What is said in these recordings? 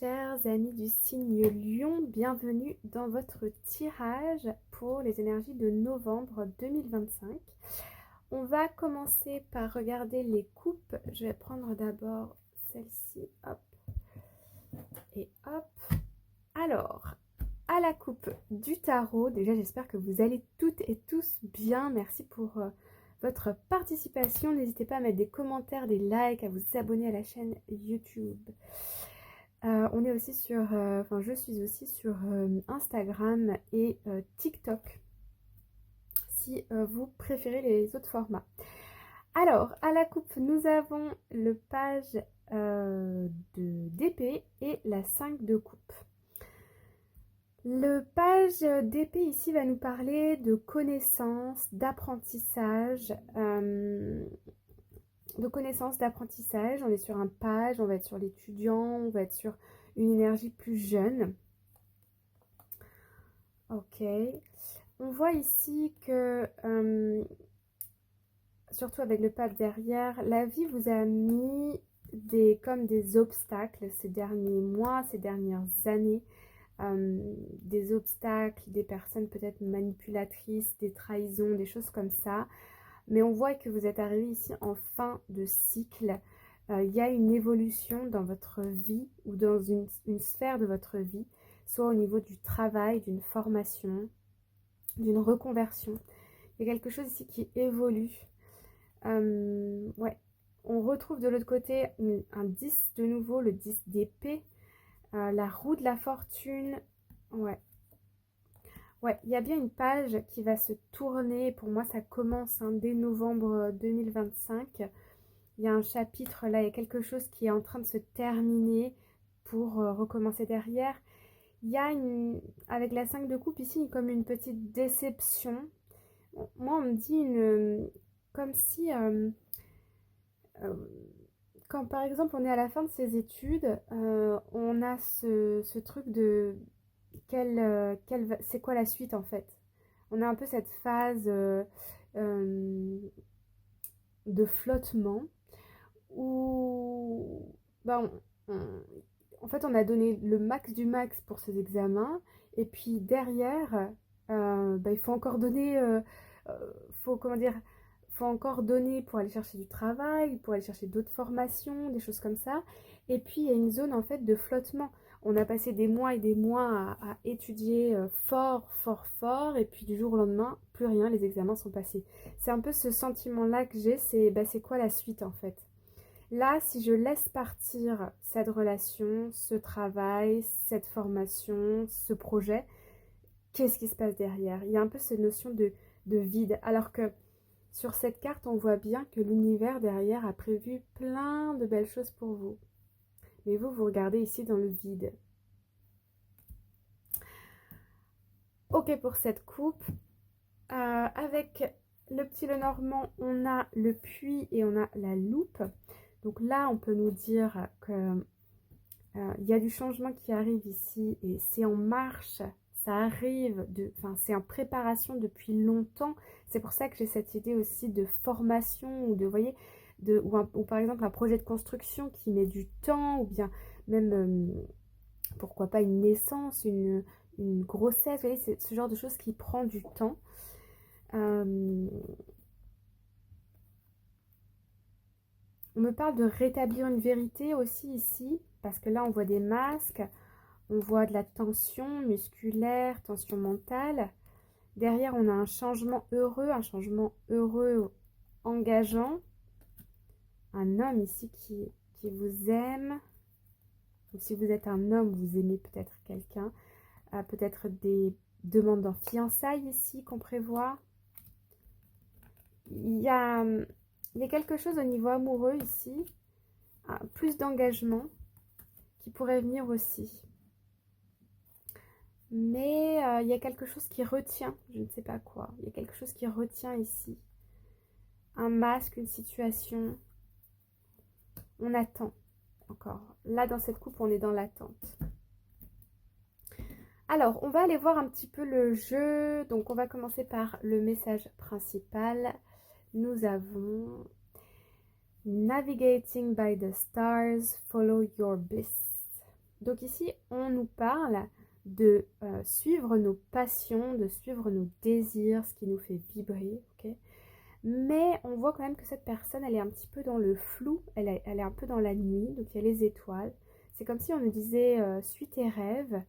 chers amis du signe Lion, bienvenue dans votre tirage pour les énergies de novembre 2025. On va commencer par regarder les coupes. Je vais prendre d'abord celle-ci, hop, et hop. Alors, à la coupe du tarot, déjà j'espère que vous allez toutes et tous bien. Merci pour votre participation. N'hésitez pas à mettre des commentaires, des likes, à vous abonner à la chaîne YouTube. On est aussi sur, je suis aussi sur Instagram et TikTok, si vous préférez les autres formats. Alors, à la coupe, nous avons le page d'épée et la 5 de coupe. Le page d'épée ici va nous parler de connaissances, d'apprentissage, On est sur un page, on va être sur l'étudiant, on va être sur une énergie plus jeune. Ok. On voit ici que, surtout avec le pape derrière, la vie vous a mis comme des obstacles ces derniers mois, ces dernières années. Des obstacles, des personnes peut-être manipulatrices, des trahisons, des choses comme ça. Mais on voit que vous êtes arrivé ici en fin de cycle. Il y a une évolution dans votre vie ou dans une sphère de votre vie, soit au niveau du travail, d'une formation, d'une reconversion. Il y a quelque chose ici qui évolue. Ouais. On retrouve de l'autre côté un 10 de nouveau, le 10 d'épée, la roue de la fortune. Ouais. Ouais, il y a bien une page qui va se tourner. Pour moi, ça commence dès novembre 2025. Il y a un chapitre là, il y a quelque chose qui est en train de se terminer pour recommencer derrière. Il y a avec la 5 de coupe ici, comme une petite déception. Moi, on me dit comme si, quand par exemple on est à la fin de ses études, on a ce truc de c'est quoi la suite en fait. On a un peu cette phase de flottement où bah, en fait on a donné le max du max pour ces examens et puis derrière il faut encore donner comment dire, faut encore donner pour aller chercher du travail, pour aller chercher d'autres formations, des choses comme ça. Et puis il y a une zone en fait de flottement. On a passé des mois et des mois à étudier fort, et puis du jour au lendemain, plus rien, les examens sont passés. C'est un peu ce sentiment-là que j'ai, c'est quoi la suite en fait? Là, si je laisse partir cette relation, ce travail, cette formation, ce projet, qu'est-ce qui se passe derrière? Il y a un peu cette notion de vide, alors que sur cette carte, on voit bien que l'univers derrière a prévu plein de belles choses pour vous. Mais vous regardez ici dans le vide. Ok pour cette coupe. Avec le petit Lenormand, on a le puits et on a la loupe. Donc là, on peut nous dire que y a du changement qui arrive ici et c'est en marche. Ça arrive, c'est en préparation depuis longtemps. C'est pour ça que j'ai cette idée aussi de formation ou de, vous voyez, ou par exemple un projet de construction qui met du temps, ou bien même, pourquoi pas une naissance, une grossesse, vous voyez, c'est ce genre de choses qui prend du temps. On me parle de rétablir une vérité aussi ici, parce que là on voit des masques, on voit de la tension musculaire, tension mentale. Derrière on a un changement heureux, engageant. Un homme ici qui vous aime. Ou si vous êtes un homme, vous aimez peut-être quelqu'un. Peut-être des demandes en fiançailles ici qu'on prévoit. Il y a quelque chose au niveau amoureux ici, plus d'engagement qui pourrait venir aussi. Mais il y a quelque chose qui retient, je ne sais pas quoi. Il y a quelque chose qui retient ici. Un masque, une situation. On attend encore. Là, dans cette coupe, on est dans l'attente. Alors, on va aller voir un petit peu le jeu. Donc, on va commencer par le message principal. Nous avons Navigating by the stars, follow your bliss. Donc ici, on nous parle de suivre nos passions, de suivre nos désirs, ce qui nous fait vibrer, ok? Mais on voit quand même que cette personne, elle est un petit peu dans le flou, elle est un peu dans la nuit, donc il y a les étoiles. C'est comme si on nous disait, suis tes rêves,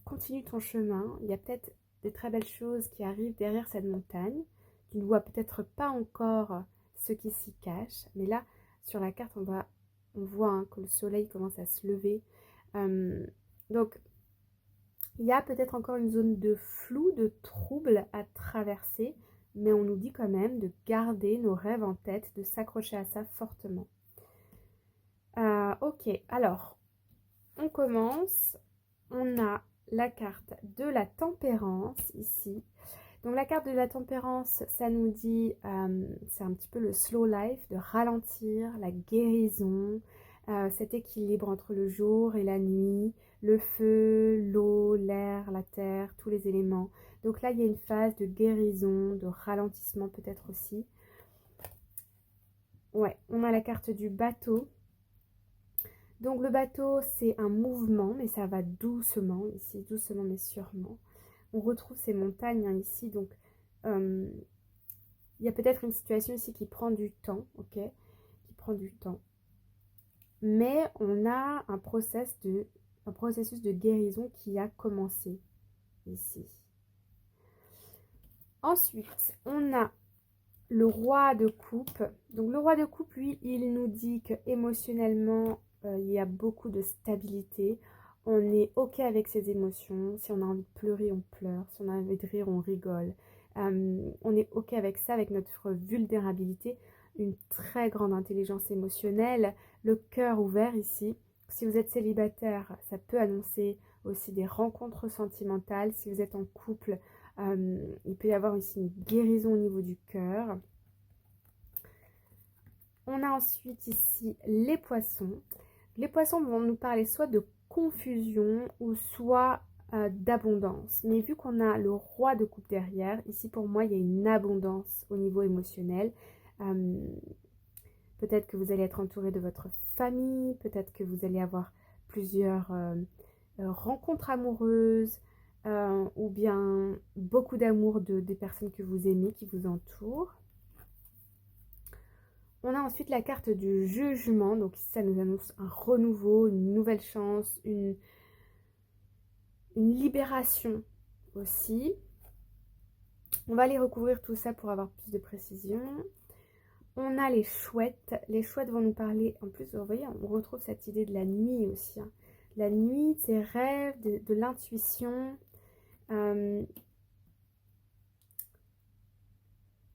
continue ton chemin. Il y a peut-être des très belles choses qui arrivent derrière cette montagne. Tu ne vois peut-être pas encore ce qui s'y cache, mais là, sur la carte, on voit hein, que le soleil commence à se lever. Donc, il y a peut-être encore une zone de flou, de trouble à traverser, mais on nous dit quand même de garder nos rêves en tête, de s'accrocher à ça fortement. Ok, alors, on commence. On a la carte de la tempérance ici. Donc la carte de la tempérance, ça nous dit, c'est un petit peu le slow life, de ralentir, la guérison, cet équilibre entre le jour et la nuit, le feu, l'eau, l'air, la terre, tous les éléments. Donc là, il y a une phase de guérison, de ralentissement peut-être aussi. Ouais, on a la carte du bateau. Donc le bateau, c'est un mouvement, mais ça va doucement ici, doucement mais sûrement. On retrouve ces montagnes hein, ici, donc il y a peut-être une situation ici qui prend du temps, ok? Qui prend du temps. Mais on a un processus de guérison qui a commencé ici. Ensuite, on a le roi de coupe. Donc le roi de coupe, lui, il nous dit que émotionnellement, il y a beaucoup de stabilité. On est ok avec ses émotions. Si on a envie de pleurer, on pleure. Si on a envie de rire, on rigole. On est ok avec ça, avec notre vulnérabilité. Une très grande intelligence émotionnelle. Le cœur ouvert ici. Si vous êtes célibataire, ça peut annoncer aussi des rencontres sentimentales. Si vous êtes en couple, il peut y avoir aussi une guérison au niveau du cœur. On a ensuite ici les poissons. Les poissons vont nous parler soit de confusion ou soit d'abondance. Mais vu qu'on a le roi de coupe derrière, ici pour moi il y a une abondance au niveau émotionnel. Peut-être que vous allez être entouré de votre famille, peut-être que vous allez avoir plusieurs rencontres amoureuses, ou bien beaucoup d'amour des personnes que vous aimez, qui vous entourent. On a ensuite la carte du jugement, donc ça nous annonce un renouveau, une nouvelle chance, une libération aussi. On va aller recouvrir tout ça pour avoir plus de précision. On a les chouettes. Les chouettes vont nous parler, en plus, vous voyez, on retrouve cette idée de la nuit aussi. Hein. La nuit, de ses rêves, de l'intuition.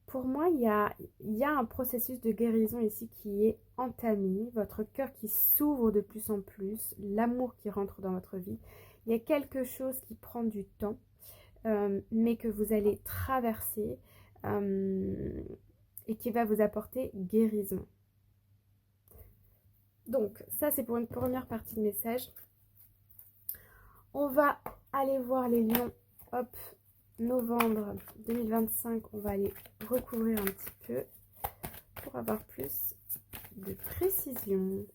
Pour moi, il y a un processus de guérison ici qui est entamé, votre cœur qui s'ouvre de plus en plus, l'amour qui rentre dans votre vie. Il y a quelque chose qui prend du temps, mais que vous allez traverser et qui va vous apporter guérison. Donc, ça c'est pour une première partie de message. On va aller voir les lions. Hop, novembre 2025, on va aller recouvrir un petit peu pour avoir plus de précision.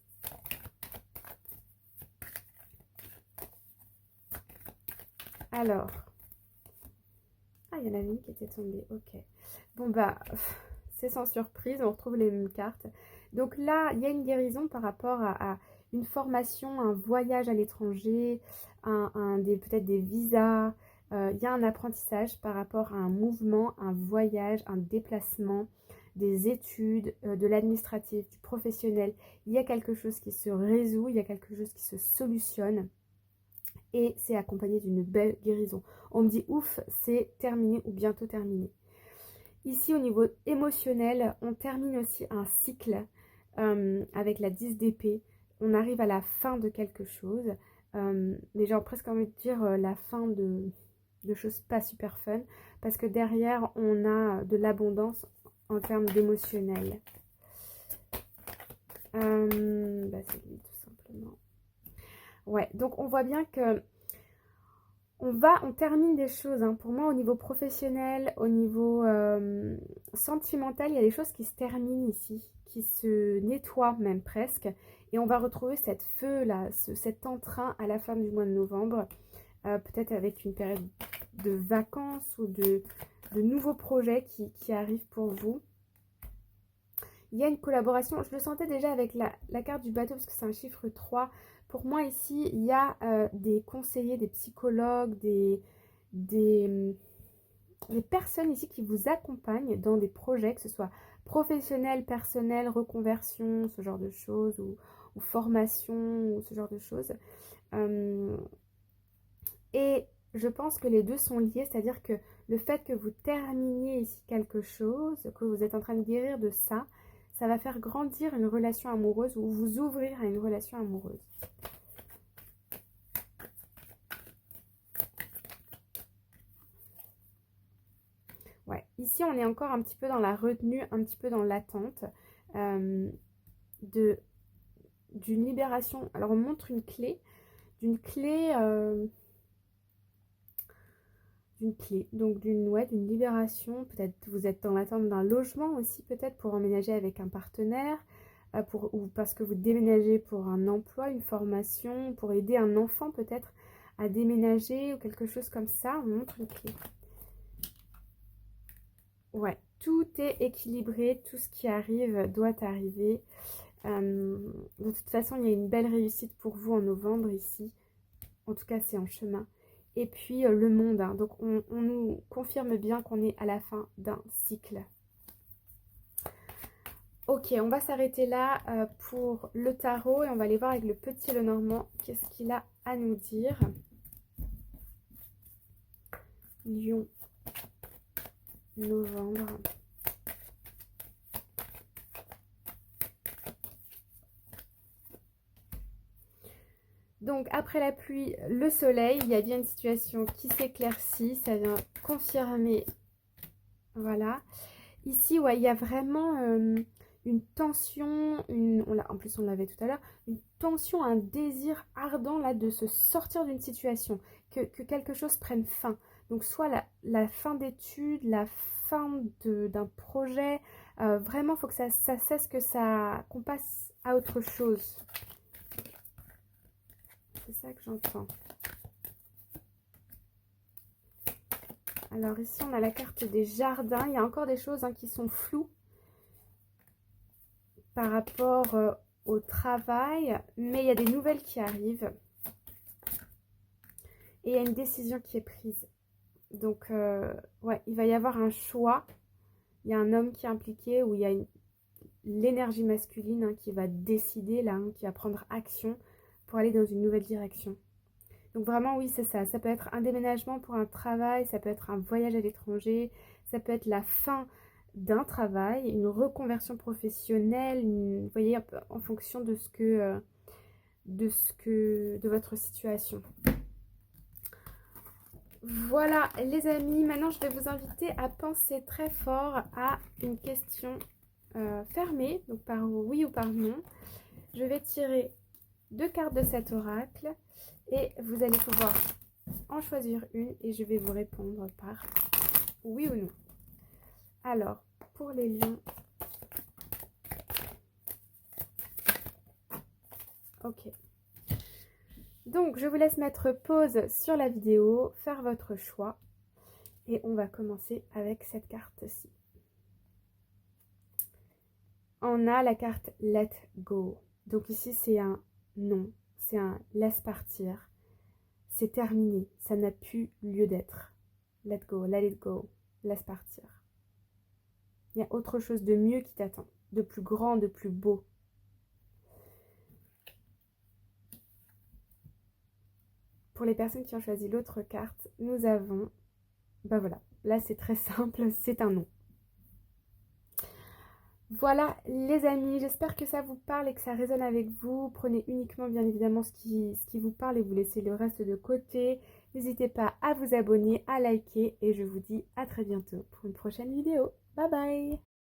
Alors, il y en avait une qui était tombée, ok. Bon bah, c'est sans surprise, on retrouve les mêmes cartes. Donc là, il y a une guérison par rapport à une formation, un voyage à l'étranger, peut-être des visas. Il y a un apprentissage par rapport à un mouvement, un voyage, un déplacement, des études, de l'administratif, du professionnel. Il y a quelque chose qui se résout, il y a quelque chose qui se solutionne. Et c'est accompagné d'une belle guérison. On me dit ouf, c'est terminé ou bientôt terminé. Ici, au niveau émotionnel, on termine aussi un cycle avec la 10 d'épée. On arrive à la fin de quelque chose, mais j'ai presque envie de dire la fin de choses pas super fun, parce que derrière, on a de l'abondance en termes d'émotionnel. C'est lui, tout simplement. Ouais, donc on voit bien que on termine des choses. Hein. Pour moi, au niveau professionnel, au niveau sentimental, il y a des choses qui se terminent ici, qui se nettoient même presque. Et on va retrouver cette feu-là, cet entrain à la fin du mois de novembre, peut-être avec une période de vacances ou de nouveaux projets qui arrivent pour vous. Il y a une collaboration, je le sentais déjà avec la carte du bateau parce que c'est un chiffre 3. Pour moi ici, il y a des conseillers, des psychologues, des personnes ici qui vous accompagnent dans des projets, que ce soit professionnel, personnel, reconversion, ce genre de choses, ou formation, ou ce genre de choses. Et je pense que les deux sont liés, c'est-à-dire que le fait que vous terminiez ici quelque chose, que vous êtes en train de guérir de ça, ça va faire grandir une relation amoureuse ou vous ouvrir à une relation amoureuse. Ouais, ici on est encore un petit peu dans la retenue, un petit peu dans l'attente d'une libération. Alors on montre une clé, d'une clé, donc d'une libération. Peut-être vous êtes dans l'attente d'un logement aussi, peut-être pour emménager avec un partenaire, ou parce que vous déménagez pour un emploi, une formation, pour aider un enfant peut-être à déménager ou quelque chose comme ça. On montre une clé. Ouais, tout est équilibré, tout ce qui arrive doit arriver. De toute façon, il y a une belle réussite pour vous en novembre ici. En tout cas, c'est en chemin. Et puis le monde, hein. Donc on nous confirme bien qu'on est à la fin d'un cycle. Ok, on va s'arrêter là pour le tarot et on va aller voir avec le petit Lenormand qu'est-ce qu'il a à nous dire. Lion, novembre. Donc après la pluie, le soleil, il y a bien une situation qui s'éclaircit, ça vient confirmer, voilà. Ici, ouais, il y a vraiment une tension, en plus on l'avait tout à l'heure, une tension, un désir ardent là de se sortir d'une situation, que quelque chose prenne fin. Donc soit la fin d'études, la fin d'un projet, vraiment il faut que ça cesse, qu'on passe à autre chose. C'est ça que j'entends. Alors ici, on a la carte des jardins. Il y a encore des choses qui sont floues par rapport au travail. Mais il y a des nouvelles qui arrivent. Et il y a une décision qui est prise. Donc, ouais, il va y avoir un choix. Il y a un homme qui est impliqué ou il y a l'énergie masculine qui va décider, là, qui va prendre action pour aller dans une nouvelle direction. Donc vraiment, oui, c'est ça. Ça peut être un déménagement pour un travail, ça peut être un voyage à l'étranger, ça peut être la fin d'un travail, une reconversion professionnelle, vous voyez, en fonction de de votre situation. Voilà, les amis, maintenant je vais vous inviter à penser très fort à une question fermée, donc par oui ou par non. Je vais tirer 2 cartes de cet oracle. Et vous allez pouvoir en choisir une et je vais vous répondre par oui ou non. Alors, pour les lions. Ok. Donc, je vous laisse mettre pause sur la vidéo, faire votre choix. Et on va commencer avec cette carte-ci. On a la carte Let Go. Donc ici, c'est un non. C'est un laisse partir. C'est terminé. Ça n'a plus lieu d'être. Let go, let it go. Laisse partir. Il y a autre chose de mieux qui t'attend. De plus grand, de plus beau. Pour les personnes qui ont choisi l'autre carte, nous avons... Ben voilà, là c'est très simple, c'est un non. Voilà les amis, j'espère que ça vous parle et que ça résonne avec vous. Prenez uniquement bien évidemment ce qui vous parle et vous laissez le reste de côté. N'hésitez pas à vous abonner, à liker et je vous dis à très bientôt pour une prochaine vidéo. Bye bye!